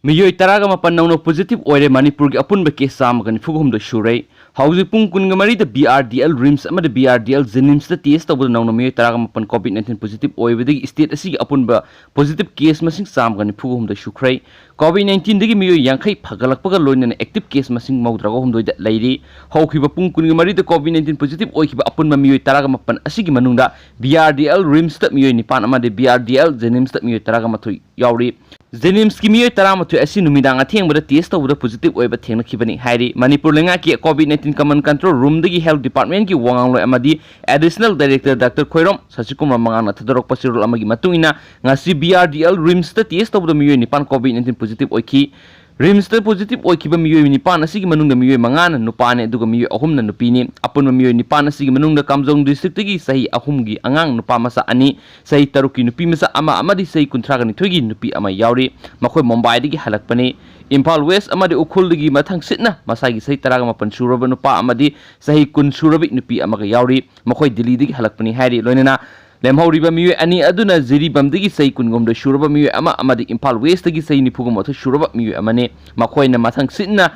Miyoi taraga mapan nauna positive oire Manipur ki Apunba Case samagani fuguhumda shurai. Hausi pung kungamari the BRDL rims ama the BRDL zenims the test of the nauna miyoi taraga mapan COVID-19 positive oire the state asi Apunba positive case masing samagani fuguhumda shukrai. COVID-19 digi miyoi yangkai pagalakpaga loina active case masing maudraga humdoi da lairi. Haukiba pung kungamari the COVID-19 positive oire kiba Apunba miyoi taraga mapan asigi manungda BRDL rims the miyoi nipan ama the BRDL zenims the miyoi taraga matui yauri. Zenims ki miyoi taramatui asi numidang atheng bada test of the positive oiba thengna khibani hairi Manipur lenga ki COVID-19 command control room dagi health department ki wanganglo amadi additional director Dr. Khoirom Sasikumra mangana thadorok pasirul amagi matungina ngasi BRDL rims the test of the miyoi nipan COVID-19 positive oiki rims the positive oikiba miyoi nipan asigi manungda miyoi mangana nupane aduga miyoi ahumna nupini apunma miyoi nipan asigi manungda Kamjong district gi sahi ahumgi angang nupa masa ani sahi taruki nupi masa ama amadi sahi kuntraga ni thoigi nupi ama yauri makhoi Mumbai digi halakpani Imphal West amadi ukhul digi mathang sitna masagi sahi taraga mapan suraba nupa amadi sahi kun surabi nupi amaga yauri makhoi Delhi digi halakpani hairi loinana lemhauriba miyoi ani aduna ziribam digi sahi kungomda suraba miyoi ama amadi Imphal West digi sahi nipugum otho suraba miyoi amane makhoi na mathang sitna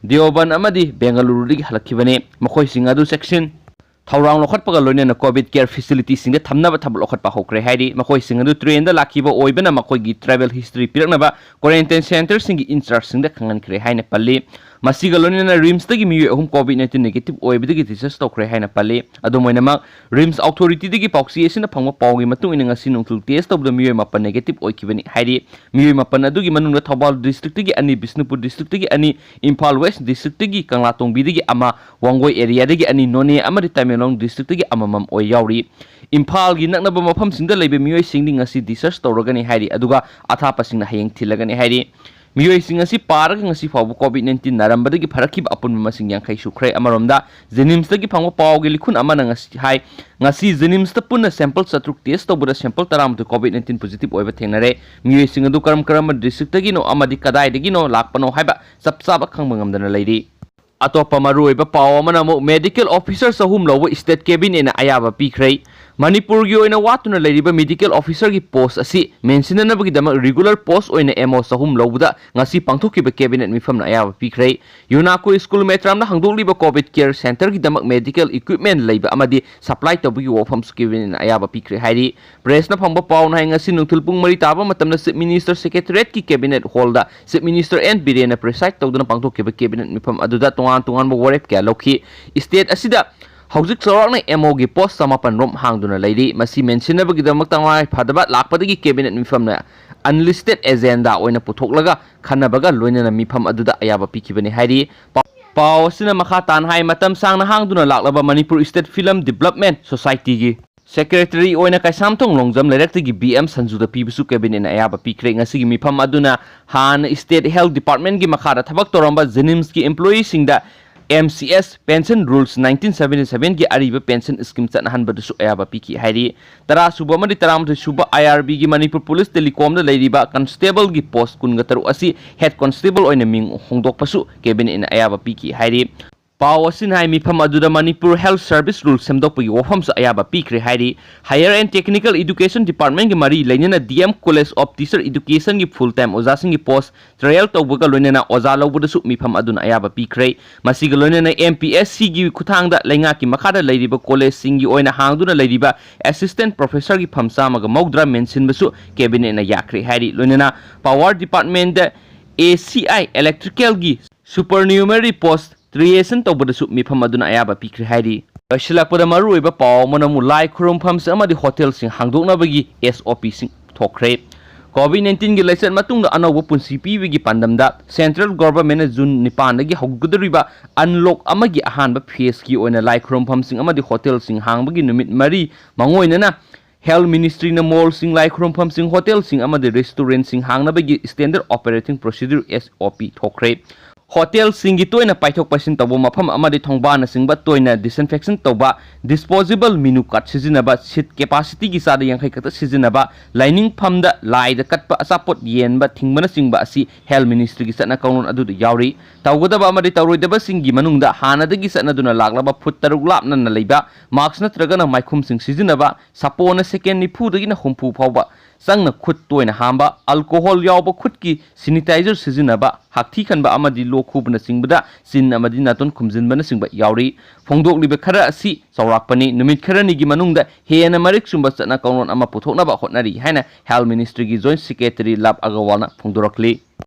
Deoban amadi Bengaluru digi halakhibane makhoi singadu section Thaurang lokhatpaga loinena COVID care facilities singda thamnaba thabul lokhatpa hokre hairi makhoi singadu train da lakhiba oibana makhoi gi travel history piraknaba quarantine center singi in charge singda khangan khre haina palli masiga loinena rims dagi miyoi ahum COVID-19 negative oibadagi research tokre haina palli adumoinama rims authority dagi pauksi esina phangma paugi matung ina ngasi nungtul test of the miyoi mapan negative oikibani hairi miyoi mapan adugi manungna Thobal district dagi ani Bisnupur district dagi ani Imphal West district dagi Kanglatong bidagi ama Wangoi area dagi ani None amadi Long district gi amamam oi yauri Imphal gi naknaba mafam singda leibe miyoi singdi ngasi research tawragani hairi aduga athapa singna hayeng thilagani hairi miyoi sing asi paraga ngasi fawu COVID-19 narambada gi pharakib apunma masing yangkai sukrai amaromda zenims gi phangwa paw gi likhun amana ngasi hai ngasi zenims ta punna sample satruk test tawbura sample taram to COVID-19 positive oiba thengnare miyoi sing adu karam district gi no amadi kadai gi no lakpano haiba sapsaba khangmangamdana leiri Atopa Maru oiba paw amana mo medical officer sahum lawa state cabinet na Ayaba pikhre Manipur gi oina watuna leiriba medical officer gi post asi mention bagi dama regular post oina MO sahum lawda ngasi pangthokiba cabinet mifam na Ayaba pikhre Yunako school metram na hangdok liba COVID care center gi dama medical equipment leiba amadi supply tabugi wofam cabinet na Ayaba pikhre hairi press na phangba paw na ngasi nungthulpung mari taba matamna chief minister secretariat ki cabinet hall da chief minister N Birena preside tawduna pangthokiba cabinet mifam aduda tungan warep kya lokhi state asida Haujik Sorakna MO gi post samapan rom hangduna leiri masi mention bagi damak tangwai phadaba lakpadagi cabinet mifam na unlisted agenda oina puthoklaga khanabaga loinana mifam aduda Ayaba pikibani hairi paw sina makha tan hai matam sangna hangduna laklaba Manipur State Film Development Society gi Secretary oina kaisamthong longjam lerektagi BM Sanjuda pibusu cabinet na Ayaba pikre ngasigi mifam aduna han State Health Department gi makhara thabak toramba Zenims ki employees singda MCS Pension Rules 1977 ki ariba pension scheme chanhanbadasu Ayaba piki hairi tara suba madi taram suba IRB gi Manipur Police Telecom da leiriba constable gi post kungataru asi head constable oina ming hongdok pasu cabinet na Ayaba piki hairi Paw asin hai mifam aduda Manipur Health Service Rules semdokpagi wafam sa Ayaba pikre hairi Higher and Technical Education Department gi mari lainana DM College of Teacher Education gi full time oza singi post trial tawbaga loinana oza lawbudasu mifam aduna Ayaba pikre masiga loinana MPSC gi kuthangda lainga ki makhada leiriba college singi oina hangduna leiriba assistant professor gi phamsa maga maudra mention basu cabinet na yakre hairi loinana Power Department da ACI Electrical gi supernumerary post creation tawbadasu mifam aduna Ayaba pikre hairi ashilakpada maru oiba paw manamu Lai Khurumphamsing Amadi Hotel sing hangdoknabagi SOP sing thokhre COVID-19 gi license matungda anawba punsi pibigi pandamda central government June 9 dagi hawgudriba unlock amagi ahanba phase gi oina Lai Khurumphamsing Amadi Hotel sing hangbagi numit mari mangoinana Health Ministry na mall sing Lai Khurumphamsing Hotel sing amadi restaurant sing hangnabagi standard operating procedure SOP thokhre Hotel singi toina paithok pasin tawbo mafam amadi thongba na singba toina disinfection tawba disposable menu card sizinaba seat capacity gi sada yangkai kata sizinaba lining phamda lai da katpa asapot yenba thingmana singba asi Health Ministry gi satna kaunun adu yauri tawgodaba amadi tawroidaba singi manungda hanadagi satna duna laglaba foot taruk lapna na leiba mask na tragana maikhum sing sizinaba sapona second ni phu dagi na humpu phawba संगना खुद तोयना हांबा alcohol यावबा खुद की sanitiser सिजिनबा हाक्थी खनबा अमदी लोक खुबना सिंगबदा सिन अमदी नातोन खुमजिनबना सिंगबा यावरी फोंदोकलिबा खरा असि चौराकपनी नुमित खरनिगी मनुंगदा हेना मरिक सुंबा चना कौनोन अमा पुथोकनाबा होटनरी हाइना health ministry की joint secretary लाभ अग्रवालना फोंदोरकली